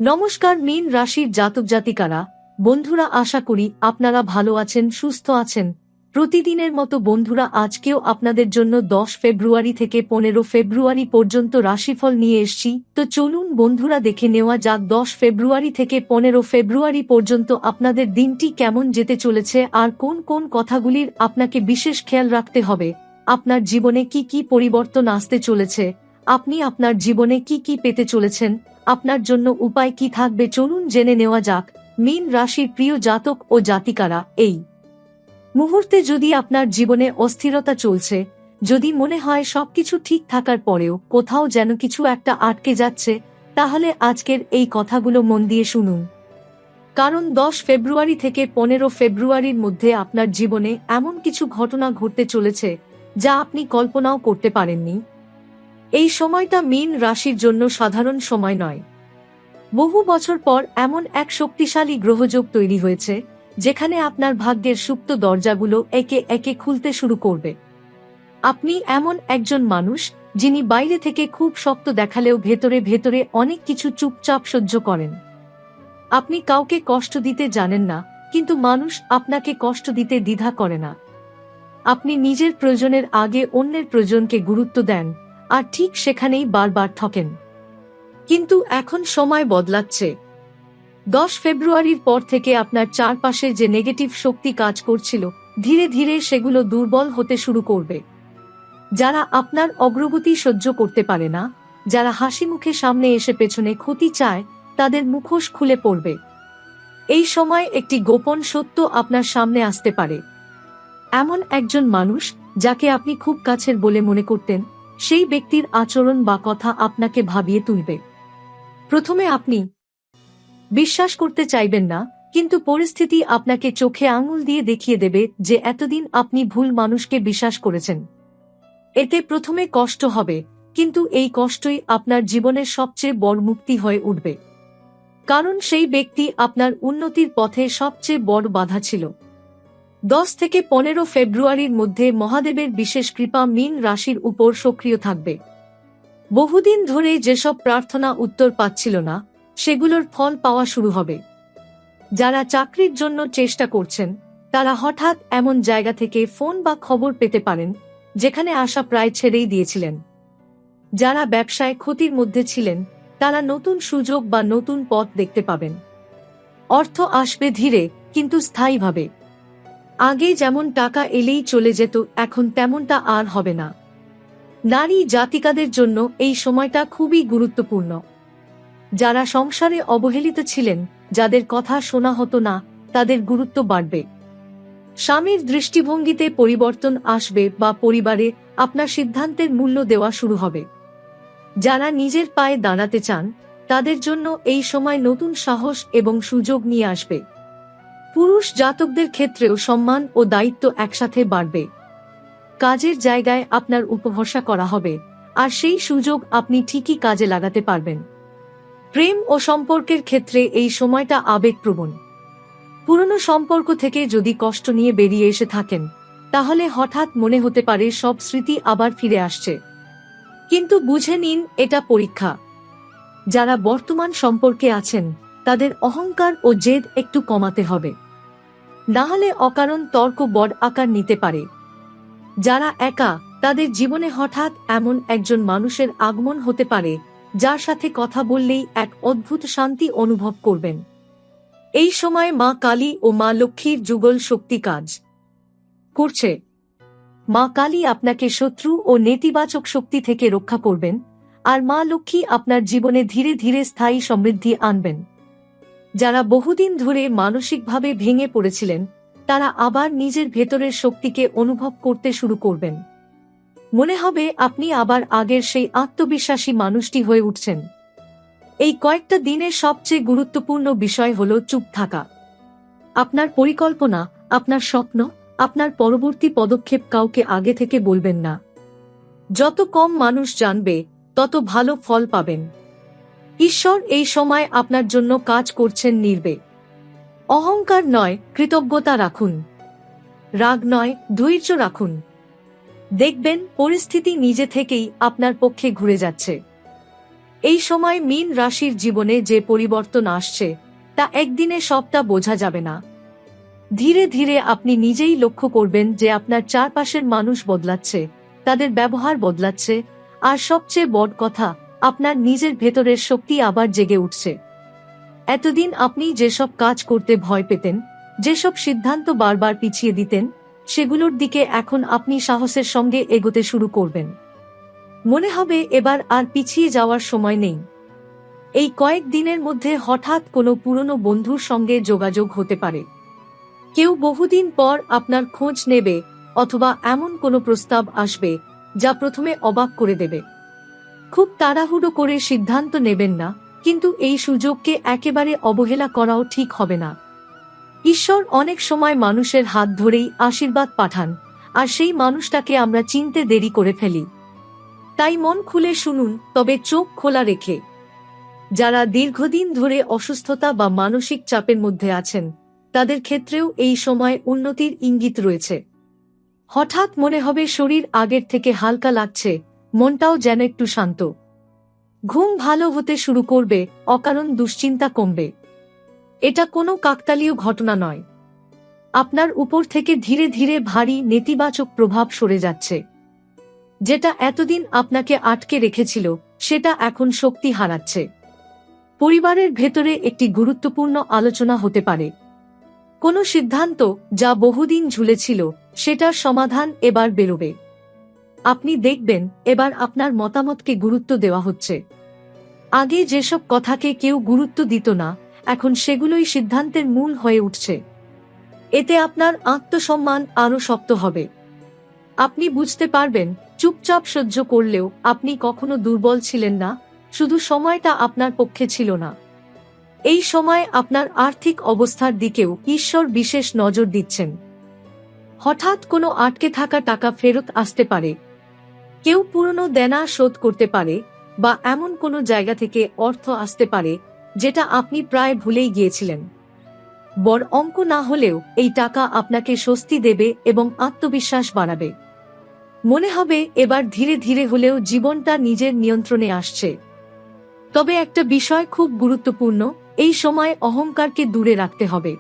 নমস্কার মীন রাশির জাতক জাতিকারা, বন্ধুরা, আশা করি আপনারা ভালো আছেন, সুস্থ আছেন। প্রতিদিনের মতো বন্ধুরা, আজকেও আপনাদের জন্য 10 ফেব্রুয়ারি থেকে 15 ফেব্রুয়ারি পর্যন্ত রাশিফল নিয়ে এসেছি। তো চলুন বন্ধুরা, দেখে নেওয়া যাক 10 ফেব্রুয়ারি থেকে 15 ফেব্রুয়ারি পর্যন্ত আপনাদের দিনটি কেমন যেতে চলেছে আর কোন কোন কথাগুলির আপনাকে বিশেষ খেয়াল রাখতে হবে। আপনার জীবনে কি কি পরিবর্তন আসতে চলেছে, আপনি আপনার জীবনে কি কি পেতে চলেছেন, আপনার জন্য উপায় কি থাকবে, চলুন জেনে নেওয়া যাক। মীন রাশির প্রিয় জাতক ও জাতিকারা, এই মুহূর্তে যদি আপনার জীবনে অস্থিরতা চলছে, যদি মনে হয় সবকিছু ঠিক থাকার পরেও কোথাও যেন কিছু একটা আটকে যাচ্ছে, তাহলে আজকের এই কথাগুলো মন দিয়ে শুনুন। কারণ 10 ফেব্রুয়ারি থেকে 15 ফেব্রুয়ারির মধ্যে আপনার জীবনে এমন কিছু ঘটনা ঘটতে চলেছে যা আপনি কল্পনাও করতে পারেননি। এই সময়টা মীন রাশির জন্য সাধারণ সময় নয়। বহু বছর পর এমন এক শক্তিশালী গ্রহযোগ তৈরি হয়েছে যেখানে আপনার ভাগ্যের সুপ্ত দরজাগুলো একে একে খুলতে শুরু করবে। আপনি এমন একজন মানুষ যিনি বাইরে থেকে খুব শক্ত দেখালেও ভেতরে ভেতরে অনেক কিছু চুপচাপ সহ্য করেন। আপনি কাউকে কষ্ট দিতে জানেন না, কিন্তু মানুষ আপনাকে কষ্ট দিতে দ্বিধা করে না। আপনি নিজের প্রয়োজনের আগে অন্যের প্রয়োজনকে গুরুত্ব দেন, আর ঠিক সেখানেই বারবার ঠকেন। কিন্তু এখন সময় বদলাচ্ছে। 10 ফেব্রুয়ারির পর থেকে আপনার চারপাশে যে নেগেটিভ শক্তি কাজ করছিল, ধীরে ধীরে সেগুলো দুর্বল হতে শুরু করবে। যারা আপনার অগ্রগতি সহ্য করতে পারে না, যারা হাসি মুখে সামনে এসে পেছনে ক্ষতি চায়, তাদের মুখোশ খুলে পড়বে। এই সময় একটি গোপন সত্য আপনার সামনে আসতে পারে। এমন একজন মানুষ যাকে আপনি খুব কাছের বলে মনে করতেন, সেই ব্যক্তির আচরণ বা কথা আপনাকে ভাবিয়ে তুলবে। প্রথমে আপনি বিশ্বাস করতে চাইবেন না, কিন্তু পরিস্থিতি আপনাকে চোখে আঙুল দিয়ে দেখিয়ে দেবে যে এতদিন আপনি ভুল মানুষকে বিশ্বাস করেছেন। এতে প্রথমে কষ্ট হবে, কিন্তু এই কষ্টই আপনার জীবনের সবচেয়ে বড় মুক্তি হয়ে উঠবে। কারণ সেই ব্যক্তি আপনার উন্নতির পথে সবচেয়ে বড় বাধা ছিল। 10 থেকে 15 ফেব্রুয়ারির মধ্যে মহাদেবের বিশেষ কৃপা মীন রাশির উপর সক্রিয় থাকবে। বহুদিন ধরে যেসব প্রার্থনা উত্তর পাচ্ছিল না, সেগুলোর ফল পাওয়া শুরু হবে। যারা চাকরির জন্য চেষ্টা করছেন, তারা হঠাৎ এমন জায়গা থেকে ফোন বা খবর পেতে পারেন যেখানে আশা প্রায় ছেড়েই দিয়েছিলেন। যারা ব্যবসায় ক্ষতির মধ্যে ছিলেন, তারা নতুন সুযোগ বা নতুন পথ দেখতে পাবেন। অর্থ আসবে ধীরে কিন্তু স্থায়ীভাবে। আগে যেমন টাকা এলেই চলে যেত, এখন তেমনটা আর হবে না। নারী জাতিকাদের জন্য এই সময়টা খুবই গুরুত্বপূর্ণ। যারা সংসারে অবহেলিত ছিলেন, যাদের কথা শোনা হতো না, তাদের গুরুত্ব বাড়বে। স্বামীর দৃষ্টিভঙ্গিতে পরিবর্তন আসবে বা পরিবারে আপনার সিদ্ধান্তের মূল্য দেওয়া শুরু হবে। যারা নিজের পায়ে দাঁড়াতে চান, তাদের জন্য এই সময় নতুন সাহস এবং সুযোগ নিয়ে আসবে। পুরুষ জাতকদের ক্ষেত্রেও সম্মান ও দায়িত্ব একসাথে বাড়বে। কাজের জায়গায় আপনার উপভরসা করা হবে, আর সেই সুযোগ আপনি ঠিকই কাজে লাগাতে পারবেন। প্রেম ও সম্পর্কের ক্ষেত্রে এই সময়টা আবেগপ্রবণ। পুরনো সম্পর্ক থেকে যদি কষ্ট নিয়ে বেরিয়ে এসে থাকেন, তাহলে হঠাৎ মনে হতে পারে সব স্মৃতি আবার ফিরে আসছে। কিন্তু বুঝে নিন, এটা পরীক্ষা। যারা বর্তমান সম্পর্কে আছেন, তাদের অহংকার ও জেদ একটু কমাতে হবে, না হলে অকারণ তর্ক বড় আকার নিতে পারে। যারা একা, তাদের জীবনে হঠাৎ এমন একজন মানুষের আগমন হতে পারে যার সাথে কথা বললেই এক অদ্ভুত শান্তি অনুভব করবেন। এই সময় মা কালী ও মা লক্ষ্মীর যুগল শক্তি কাজ করছে। মা কালী আপনাকে শত্রু ও নেতিবাচক শক্তি থেকে রক্ষা করবেন, আর মা লক্ষ্মী আপনার জীবনে ধীরে ধীরে স্থায়ী সমৃদ্ধি আনবেন। যারা বহুদিন ধরে মানসিকভাবে ভেঙে পড়েছিলেন, তারা আবার নিজের ভেতরের শক্তিকে অনুভব করতে শুরু করবেন। মনে হবে আপনি আবার আগের সেই আত্মবিশ্বাসী মানুষটি হয়ে উঠছেন। এই কয়েকটা দিনের সবচেয়ে গুরুত্বপূর্ণ বিষয় হল চুপ থাকা। আপনার পরিকল্পনা, আপনার স্বপ্ন, আপনার পরবর্তী পদক্ষেপ কাউকে আগে থেকে বলবেন না। যত কম মানুষ জানবে, তত ভালো ফল পাবেন। ঈশ্বর এই সময় আপনার জন্য কাজ করছেন নির্ভীক। অহংকার নয়, কৃতজ্ঞতা রাখুন। রাগ নয়, ধৈর্য রাখুন। দেখবেন পরিস্থিতি নিজে থেকেই আপনার পক্ষে ঘুরে যাচ্ছে। এই সময় মীন রাশির জীবনে যে পরিবর্তন আসছে তা একদিনে সবটা বোঝা যাবে না। ধীরে ধীরে আপনি নিজেই লক্ষ্য করবেন যে আপনার চারপাশের মানুষ বদলাচ্ছে, তাদের ব্যবহার বদলাচ্ছে, আর সবচেয়ে বড় কথা, আপনার নিজের ভেতরের শক্তি আবার জেগে উঠছে। এতদিন আপনি যেসব কাজ করতে ভয় পেতেন, যেসব সিদ্ধান্ত বারবার পিছিয়ে দিতেন, সেগুলোর দিকে এখন আপনি সাহসের সঙ্গে এগোতে শুরু করবেন। মনে হবে এবার আর পিছিয়ে যাওয়ার সময় নেই। এই কয়েক দিনের মধ্যে হঠাৎ কোনো পুরনো বন্ধুর সঙ্গে যোগাযোগ হতে পারে। কেউ বহুদিন পর আপনার খোঁজ নেবে, অথবা এমন কোনো প্রস্তাব আসবে যা প্রথমে অবাক করে দেবে। খুব তাড়াহুড়ো করে সিদ্ধান্ত নেবেন না, কিন্তু এই সুযোগকে একেবারে অবহেলা করাও ঠিক হবে না। ঈশ্বর অনেক সময় মানুষের হাত ধরেই আশীর্বাদ পাঠান, আর সেই মানুষটাকে আমরা চিনতে দেরি করে ফেলি। তাই মন খুলে শুনুন, তবে চোখ খোলা রেখে। যারা দীর্ঘদিন ধরে অসুস্থতা বা মানসিক চাপের মধ্যে আছেন, তাদের ক্ষেত্রেও এই সময় উন্নতির ইঙ্গিত রয়েছে। হঠাৎ মনে হবে শরীর আগের থেকে হালকা লাগছে, মনটাও যেন একটু শান্ত। ঘুম ভালো হতে শুরু করবে, অকারণ দুশ্চিন্তা কমবে। এটা কোনো কাকতালীয় ঘটনা নয়। আপনার উপর থেকে ধীরে ধীরে ভারী নেতিবাচক প্রভাব সরে যাচ্ছে। যেটা এতদিন আপনাকে আটকে রেখেছিল, সেটা এখন শক্তি হারাচ্ছে। পরিবারের ভেতরে একটি গুরুত্বপূর্ণ আলোচনা হতে পারে। কোনো সিদ্ধান্ত যা বহুদিন ঝুলেছিল, সেটার সমাধান এবার বেরোবে। আপনি দেখবেন এবার আপনার মতামতকে গুরুত্ব দেওয়া হচ্ছে। আগে যেসব কথাকে কেউ গুরুত্ব দিত না, এখন সেগুলোই সিদ্ধান্তের মূল হয়ে উঠছে। এতে আপনার আত্মসম্মান আরও শক্ত হবে। আপনি বুঝতে পারবেন, চুপচাপ সহ্য করলেও আপনি কখনো দুর্বল ছিলেন না, শুধু সময়টা আপনার পক্ষে ছিল না। এই সময় আপনার আর্থিক অবস্থার দিকেও ঈশ্বর বিশেষ নজর দিচ্ছেন। হঠাৎ কোনো আটকে থাকা টাকা ফেরত আসতে পারে। কেউ পুরনো দেনা শোধ করতে পারে, বা এমন কোনো জায়গা থেকে অর্থ আসতে পারে যেটা আপনি প্রায় ভুলেই গিয়েছিলেন। বড় অঙ্ক না হলেও এই টাকা আপনাকে স্বস্তি দেবে এবং আত্মবিশ্বাস বাড়াবে। মনে হবে এবার ধীরে ধীরে হলেও জীবনটা নিজের নিয়ন্ত্রণে আসছে। তবে একটা বিষয় খুব গুরুত্বপূর্ণ, এই সময় অহংকারকে দূরে রাখতে হবে।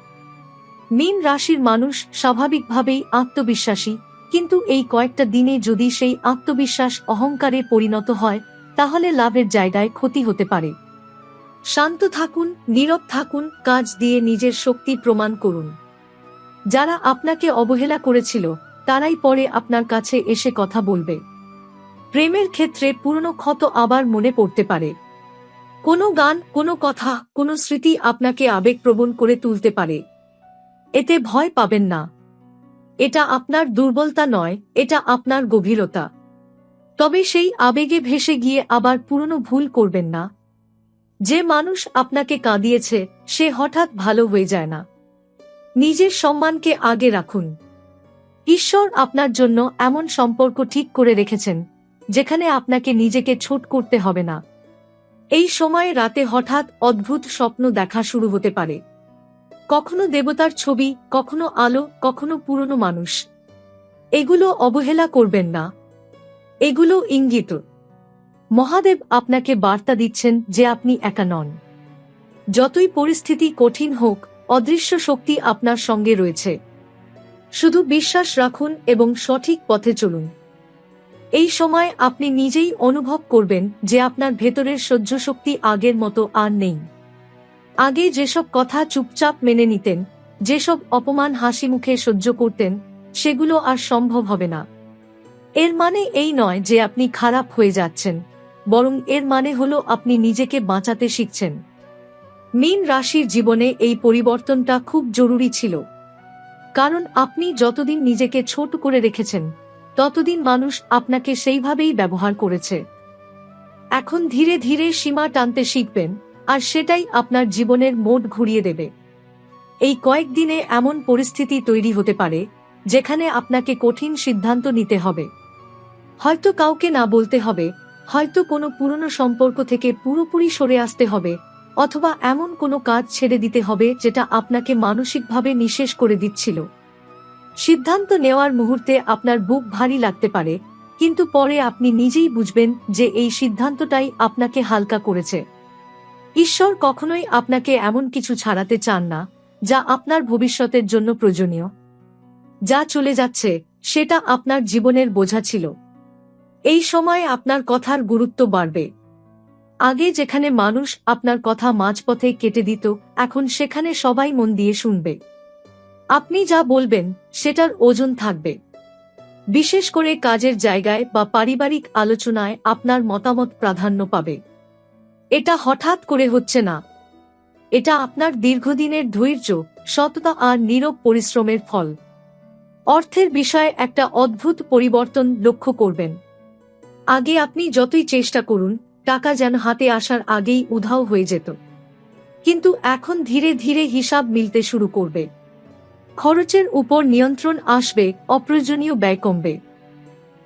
মীন রাশির মানুষ স্বাভাবিকভাবেই আত্মবিশ্বাসী, কিন্তু এই কয়েকটা দিনে যদি সেই আত্মবিশ্বাস অহংকারে পরিণত হয়, তাহলে লাভের জায়গায় ক্ষতি হতে পারে। শান্ত থাকুন, নীরব থাকুন, কাজ দিয়ে নিজের শক্তি প্রমাণ করুন। যারা আপনাকে অবহেলা করেছিল, তারাই পরে আপনার কাছে এসে কথা বলবে। প্রেমের ক্ষেত্রে পুরনো ক্ষত আবার মনে পড়তে পারে। কোনো গান, কোনো কথা, কোনো স্মৃতি আপনাকে আবেগপ্রবণ করে তুলতে পারে। এতে ভয় পাবেন না। এটা আপনার দুর্বলতা নয়, এটা আপনার গভীরতা। তবে সেই আবেগে ভেসে গিয়ে আবার পুরনো ভুল করবেন না। যে মানুষ আপনাকে কাঁদিয়েছে, সে হঠাৎ ভালো হয়ে যায় না। নিজের সম্মানকে আগে রাখুন। ঈশ্বর আপনার জন্য এমন সম্পর্ক ঠিক করে রেখেছেন, যেখানে আপনাকে নিজেকে ছোট করতে হবে না। এই সময়ে রাতে হঠাৎ অদ্ভুত স্বপ্ন দেখা শুরু হতে পারে। কখনো দেবতার ছবি, কখনো আলো, কখনো পুরনো মানুষ। এগুলো অবহেলা করবেন না। এগুলো ইঙ্গিত। মহাদেব আপনাকে বার্তা দিচ্ছেন যে আপনি একা নন। যতই পরিস্থিতি কঠিন হোক, অদৃশ্য শক্তি আপনার সঙ্গে রয়েছে। শুধু বিশ্বাস রাখুন এবং সঠিক পথে চলুন। এই সময় আপনি নিজেই অনুভব করবেন যে আপনার ভেতরের সহ্য শক্তি আগের মতো আর নেই। আগে যেসব কথা চুপচাপ মেনে নিতেন, যেসব অপমান হাসি মুখে সহ্য করতেন, সেগুলো আর সম্ভব হবে না। এর মানে এই নয় যে আপনি খারাপ হয়ে যাচ্ছেন, বরং এর মানে হলো আপনি নিজেকে বাঁচাতে শিখছেন। মীন রাশির জীবনে এই পরিবর্তনটা খুব জরুরি ছিল। কারণ আপনি যতদিন নিজেকে ছোট করে রেখেছেন, ততদিন মানুষ আপনাকে সেইভাবেই ব্যবহার করেছে। এখন ধীরে ধীরে সীমা টানতে শিখবেন, আর সেটাই আপনার জীবনের মোড় ঘুরিয়ে দেবে। এই কয়েকদিনে এমন পরিস্থিতি তৈরি হতে পারে, যেখানে আপনাকে কঠিন সিদ্ধান্ত নিতে হবে। হয়তো কাউকে না বলতে হবে, হয়তো কোনো পুরনো সম্পর্ক থেকে পুরোপুরি সরে আসতে হবে, অথবা এমন কোনো কাজ ছেড়ে দিতে হবে যেটা আপনাকে মানসিকভাবে নিঃশেষ করে দিচ্ছিল। সিদ্ধান্ত নেওয়ার মুহূর্তে আপনার বুক ভারী লাগতে পারে, কিন্তু পরে আপনি নিজেই বুঝবেন যে এই সিদ্ধান্তটাই আপনাকে হালকা করেছে। ঈশ্বর কখনোই আপনাকে এমন কিছু ছাড়াতে চান না যা আপনার ভবিষ্যতের জন্য প্রয়োজনীয়। যা চলে যাচ্ছে সেটা আপনার জীবনের বোঝা ছিল। এই সময় আপনার কথার গুরুত্ব বাড়বে। আগে যেখানে মানুষ আপনার কথা মাঝপথে কেটে দিত, এখন সেখানে সবাই মন দিয়ে শুনবে। আপনি যা বলবেন সেটার ওজন থাকবে। বিশেষ করে কাজের জায়গায় বা পারিবারিক আলোচনায় আপনার মতামত প্রাধান্য পাবে। এটা হঠাৎ করে হচ্ছে না, এটা আপনার দীর্ঘদিনের ধৈর্য, সততা আর নীরব পরিশ্রমের ফল। অর্থের বিষয়ে একটা অদ্ভুত পরিবর্তন লক্ষ্য করবেন। আগে আপনি যতই চেষ্টা করুন, টাকা যেন হাতে আসার আগেই উধাও হয়ে যেত। কিন্তু এখন ধীরে ধীরে হিসাব মিলতে শুরু করবে। খরচের উপর নিয়ন্ত্রণ আসবে, অপ্রয়োজনীয় ব্যয় কমবে।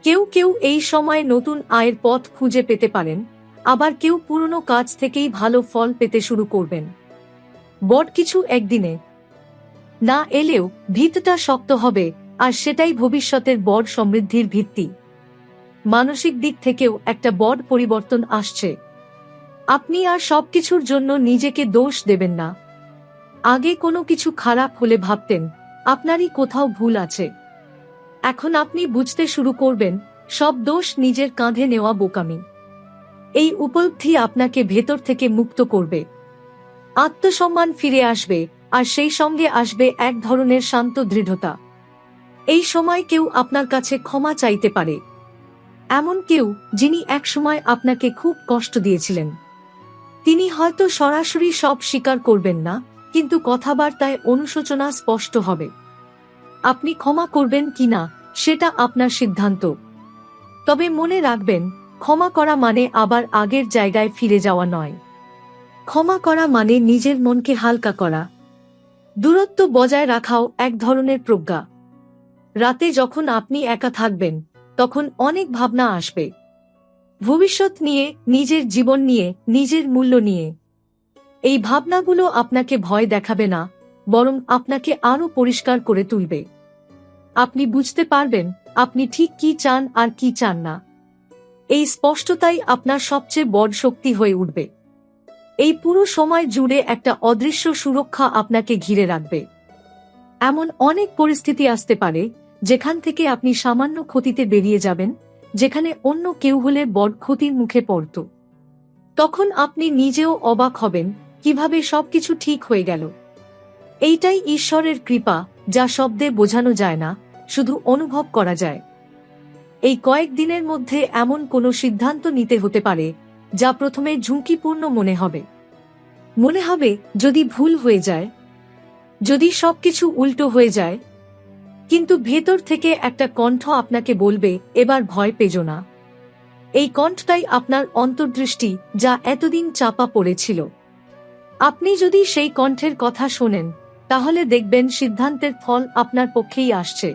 কেউ কেউ এই সময়ে নতুন আয়ের পথ খুঁজে পেতে পারেন, আবার কেউ পুরনো কাজ থেকেই ভালো ফল পেতে শুরু করবেন। বড় কিছু একদিনে না এলেও ভিতটা শক্ত হবে, আর সেটাই ভবিষ্যতের বড় সমৃদ্ধির ভিত্তি। মানসিক দিক থেকেও একটা বড় পরিবর্তন আসছে। আপনি আর সবকিছুর জন্য নিজেকে দোষ দেবেন না। আগে কোনো কিছু খারাপ হলে ভাবতেন আপনারই কোথাও ভুল আছে। এখন আপনি বুঝতে শুরু করবেন সব দোষ নিজের কাঁধে নেওয়া বোকামি। এই উপলব্ধি আপনাকে ভেতর থেকে মুক্ত করবে। আত্মসম্মান ফিরে আসবে, আর সেই সঙ্গে আসবে এক ধরনের শান্ত দৃঢ়তা। এই সময় কেউ আপনার কাছে ক্ষমা চাইতে পারে, এমন কেউ যিনি একসময় আপনাকে খুব কষ্ট দিয়েছিলেন। তিনি হয়তো সরাসরি সব স্বীকার করবেন না, কিন্তু কথাবার্তায় অনুশোচনা স্পষ্ট হবে। আপনি ক্ষমা করবেন কিনা সেটা আপনার সিদ্ধান্ত। তবে মনে রাখবেন, ক্ষমা করা মানে আবার আগের জায়গায় ফিরে যাওয়া নয়। ক্ষমা করা মানে নিজের মনকে হালকা করা। দূরত্ব বজায় রাখাও এক ধরনের প্রজ্ঞা। রাতে যখন আপনি একা থাকবেন, তখন অনেক ভাবনা আসবে। ভবিষ্যৎ নিয়ে, নিজের জীবন নিয়ে, নিজের মূল্য নিয়ে। এই ভাবনাগুলো আপনাকে ভয় দেখাবে না, বরং আপনাকে আরো পরিষ্কার করে তুলবে। আপনি বুঝতে পারবেন আপনি ঠিক কি চান আর কি চান না। এই স্পষ্টতাই আপনার সবচেয়ে বড় শক্তি হয়ে উঠবে। এই পুরো সময় জুড়ে একটা অদৃশ্য সুরক্ষা আপনাকে ঘিরে রাখবে। এমন অনেক পরিস্থিতি আসতে পারে যেখান থেকে আপনি সামান্য ক্ষতিতে বেরিয়ে যাবেন, যেখানে অন্য কেউ হলে বড় ক্ষতির মুখে পড়ত। তখন আপনি নিজেও অবাক হবেন কিভাবে সবকিছু ঠিক হয়ে গেল। এইটাই ঈশ্বরের কৃপা, যা শব্দে বোঝানো যায় না, শুধু অনুভব করা যায়। এই কয়েকদিনের মধ্যে এমন কোনো সিদ্ধান্ত নিতে হতে পারে যা প্রথমে ঝুঁকিপূর্ণ মনে হবে। যদি ভুল হয়ে যায়, যদি সবকিছু উল্টো হয়ে যায়। কিন্তু ভেতর থেকে একটা কণ্ঠ আপনাকে বলবে, এবার ভয় পেজো না। এই কণ্ঠটাই আপনার অন্তর্দৃষ্টি, যা এতদিন চাপা পড়েছিল। আপনি যদি সেই কণ্ঠের কথা শোনেন, তাহলে দেখবেন সিদ্ধান্তের ফল আপনার পক্ষেই আসছে।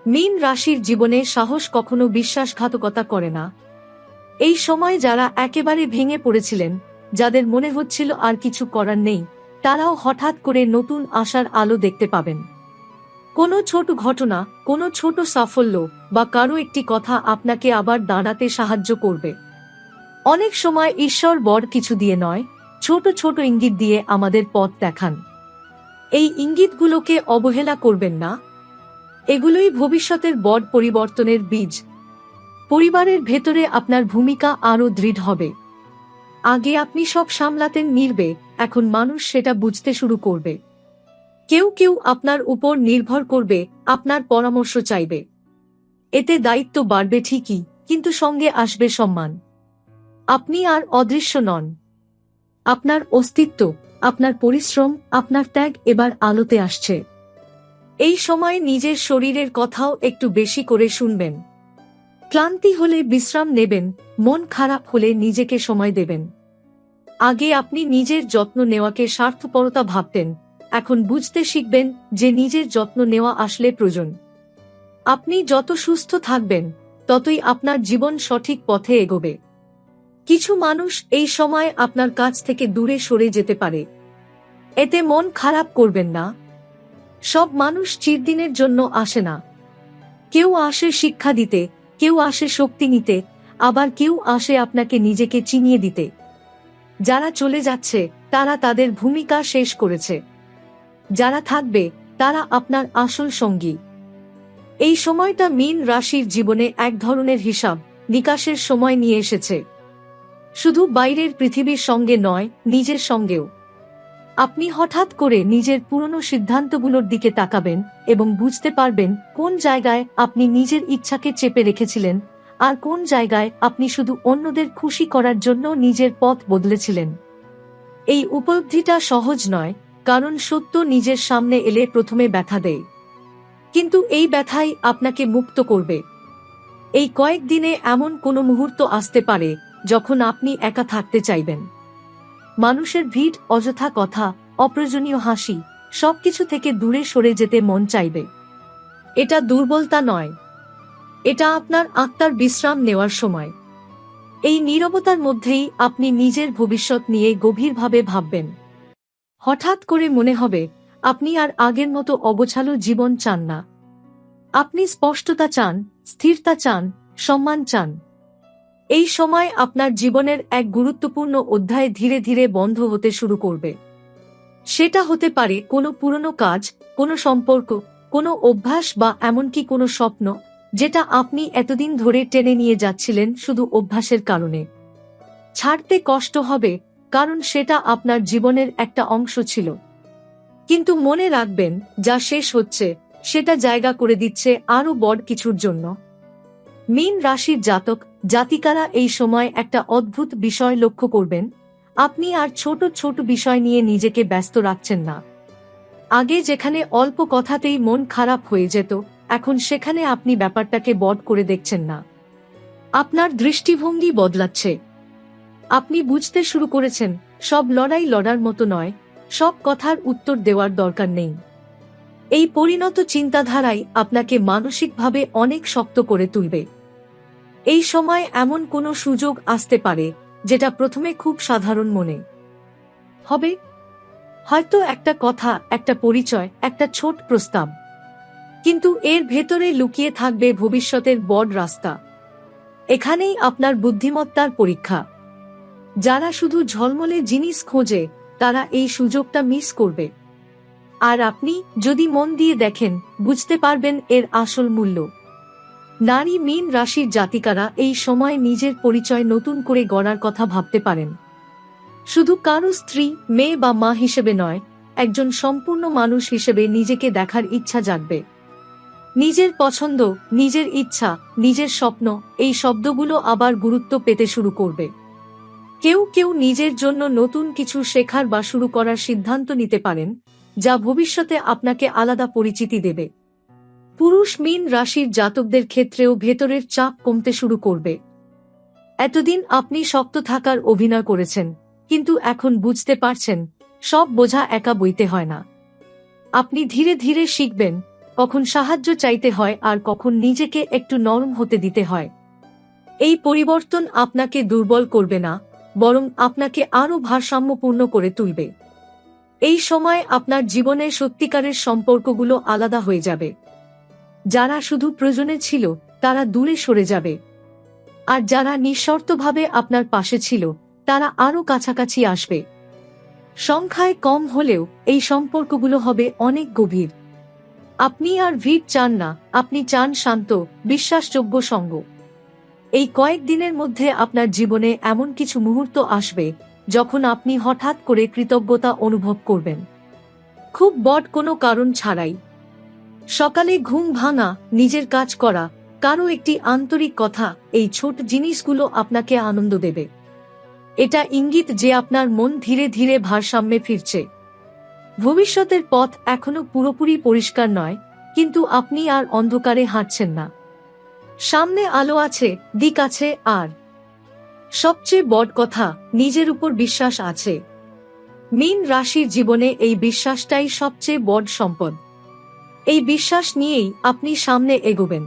মীন রাশির জীবনে সাহস কখনো বিশ্বাসঘাতকতা করে না। এই সময় যারা একেবারে ভেঙে পড়েছিলেন, যাদের মনে হচ্ছিল আর কিছু করার নেই, তারাও হঠাৎ করে নতুন আশার আলো দেখতে পাবেন। কোনো ছোট ঘটনা, কোনো ছোট সাফল্য বা কারো একটি কথা আপনাকে আবার দাঁড়াতে সাহায্য করবে। অনেক সময় ঈশ্বর বড় কিছু দিয়ে নয়, ছোট ছোট ইঙ্গিত দিয়ে আমাদের পথ দেখান। এই ইঙ্গিতগুলোকে অবহেলা করবেন না। এগুলোই ভবিষ্যতের বড় পরিবর্তনের বীজ। পরিবারের ভেতরে আপনার ভূমিকা আরও দৃঢ় হবে। আগে আপনি সব সামলাতেন নীরবে, এখন মানুষ সেটা বুঝতে শুরু করবে। কেউ কেউ আপনার উপর নির্ভর করবে, আপনার পরামর্শ চাইবে। এতে দায়িত্ব বাড়বে ঠিকই, কিন্তু সঙ্গে আসবে সম্মান। আপনি আর অদৃশ্য নন। আপনার অস্তিত্ব, আপনার পরিশ্রম, আপনার ত্যাগ এবার আলোতে আসছে। এই সময় নিজের শরীরের কথাও একটু বেশি করে শুনবেন। ক্লান্তি হলে বিশ্রাম নেবেন, মন খারাপ হলে নিজেকে সময় দেবেন। আগে আপনি নিজের যত্ন নেওয়াকে স্বার্থপরতা ভাবতেন, এখন বুঝতে শিখবেন যে নিজের যত্ন নেওয়া আসলে প্রয়োজন। আপনি যত সুস্থ থাকবেন, ততই আপনার জীবন সঠিক পথে এগোবে। কিছু মানুষ এই সময় আপনার কাছ থেকে দূরে সরে যেতে পারে। এতে মন খারাপ করবেন না। সব মানুষ চিরদিনের জন্য আসে না। কেউ আসে শিক্ষা দিতে, কেউ আসে শক্তি নিতে, আবার কেউ আসে আপনাকে নিজেকে চিনিয়ে দিতে। যারা চলে যাচ্ছে তারা তাদের ভূমিকা শেষ করেছে, যারা থাকবে তারা আপনার আসল সঙ্গী। এই সময়টা মীন রাশির জীবনে এক ধরনের হিসাব নিকাশের সময় নিয়ে এসেছে, শুধু বাইরের পৃথিবীর সঙ্গে নয়, নিজের সঙ্গেও। আপনি হঠাৎ করে নিজের পুরনো সিদ্ধান্তগুলোর দিকে তাকাবেন এবং বুঝতে পারবেন কোন জায়গায় আপনি নিজের ইচ্ছাকে চেপে রেখেছিলেন, আর কোন জায়গায় আপনি শুধু অন্যদের খুশি করার জন্য নিজের পথ বদলেছিলেন। এই উপলব্ধিটা সহজ নয়, কারণ সত্য নিজের সামনে এলে প্রথমে ব্যথা দেয়, কিন্তু এই ব্যথাই আপনাকে মুক্ত করবে। এই কয়েকদিনে এমন কোনো মুহূর্ত আসতে পারে যখন আপনি একা থাকতে চাইবেন। মানুষের ভিড়, অযথা কথা, অপ্রয়োজনীয় হাসি, সবকিছু থেকে দূরে সরে যেতে মন চাইবে। এটা দুর্বলতা নয়, এটা আপনার আত্মার বিশ্রাম নেওয়ার সময়। এই নীরবতার মধ্যেই আপনি নিজের ভবিষ্যৎ নিয়ে গভীরভাবে ভাববেন। হঠাৎ করে মনে হবে আপনি আর আগের মতো অগোছালো জীবন চান না। আপনি স্পষ্টতা চান, স্থিরতা চান, সম্মান চান। এই সময় আপনার জীবনের এক গুরুত্বপূর্ণ অধ্যায় ধীরে ধীরে বন্ধ হতে শুরু করবে। সেটা হতে পারে কোনো পুরনো কাজ, কোনো সম্পর্ক, কোনো অভ্যাস বা এমনকি কোনো স্বপ্ন, যেটা আপনি এতদিন ধরে টেনে নিয়ে যাচ্ছিলেন শুধু অভ্যাসের কারণে। ছাড়তে কষ্ট হবে, কারণ সেটা আপনার জীবনের একটা অংশ ছিল। কিন্তু মনে রাখবেন, যা শেষ হচ্ছে সেটা জায়গা করে দিচ্ছে আরও বড় কিছুর জন্য। মীন রাশির জাতক জাতিকারা এই সময় একটা অদ্ভুত বিষয় লক্ষ্য করবেন। আপনি আর ছোট ছোট বিষয় নিয়ে নিজেকে ব্যস্ত রাখছেন না। আগে যেখানে অল্প কথাতেই মন খারাপ হয়ে যেত, এখন সেখানে আপনি ব্যাপারটাকে বড় করে দেখছেন না। আপনার দৃষ্টিভঙ্গি বদলাচ্ছে। আপনি বুঝতে শুরু করেছেন সব লড়াই লড়ার মতো নয়, সব কথার উত্তর দেওয়ার দরকার নেই। এই পরিণত চিন্তাধারাই আপনাকে মানসিকভাবে অনেক শক্ত করে তুলবে। এই সময় এমন কোনো সুযোগ আসতে পারে যেটা প্রথমে খুব সাধারণ মনে হবে। হয়তো একটা কথা, একটা পরিচয়, একটা ছোট প্রস্তাব, কিন্তু এর ভেতরে লুকিয়ে থাকবে ভবিষ্যতের বড় রাস্তা। এখানেই আপনার বুদ্ধিমত্তার পরীক্ষা। যারা শুধু ঝলমলে জিনিস খোঁজে তারা এই সুযোগটা মিস করবে, আর আপনি যদি মন দিয়ে দেখেন বুঝতে পারবেন এর আসল মূল্য। নারী মীন রাশির জাতিকারা এই সময় নিজের পরিচয় নতুন করে গড়ার কথা ভাবতে পারেন। শুধু কারো স্ত্রী, মেয়ে বা মা হিসেবে নয়, একজন সম্পূর্ণ মানুষ হিসেবে নিজেকে দেখার ইচ্ছা জাগবে। নিজের পছন্দ, নিজের ইচ্ছা, নিজের স্বপ্ন, এই শব্দগুলো আবার গুরুত্ব পেতে শুরু করবে। কেউ কেউ নিজের জন্য নতুন কিছু শেখার বা শুরু করার সিদ্ধান্ত নিতে পারেন, যা ভবিষ্যতে আপনাকে আলাদা পরিচিতি দেবে। পুরুষ মীন রাশির জাতকদের ক্ষেত্রেও ভেতরের চাপ কমতে শুরু করবে। এতদিন আপনি শক্ত থাকার অভিনয় করেছেন, কিন্তু এখন বুঝতে পারছেন সব বোঝা একা বইতে হয় না। আপনি ধীরে ধীরে শিখবেন কখন সাহায্য চাইতে হয় আর কখন নিজেকে একটু নরম হতে দিতে হয়। এই পরিবর্তন আপনাকে দুর্বল করবে না, বরং আপনাকে আরও ভারসাম্যপূর্ণ করে তুলবে। এই সময় আপনার জীবনের সত্যিকারের সম্পর্কগুলো আলাদা হয়ে যাবে। যারা শুধু প্রয়োজনে ছিল তারা দূরে সরে যাবে, আর যারা নিঃশর্তভাবে আপনার পাশে ছিল তারা আরও কাছাকাছি আসবে। সংখ্যায় কম হলেও এই সম্পর্কগুলো হবে অনেক গভীর। আপনি আর ভিড় চান না, আপনি চান শান্ত, বিশ্বাসযোগ্য সঙ্গ। এই কয়েকদিনের মধ্যে আপনার জীবনে এমন কিছু মুহূর্ত আসবে যখন আপনি হঠাৎ করে কৃতজ্ঞতা অনুভব করবেন, খুব বড় কোনো কারণ ছাড়াই। সকালে ঘুম ভাঙা, নিজের কাজ করা, কারো একটি আন্তরিক কথা, এই ছোট জিনিসগুলো আপনাকে আনন্দ দেবে। এটা ইঙ্গিত যে আপনার মন ধীরে ধীরে ভারসাম্যে ফিরছে। ভবিষ্যতের পথ এখনো পুরোপুরি পরিষ্কার নয়, কিন্তু আপনি আর অন্ধকারে হাঁটছেন না। সামনে আলো আছে, দিক আছে, আর সবচেয়ে বড় কথা, নিজের উপর বিশ্বাস আছে। মীন রাশির জীবনে এই বিশ্বাসটাই সবচেয়ে বড় সম্পদ। এই বিশ্বাস নিয়েই আপনি সামনে এগোবেন।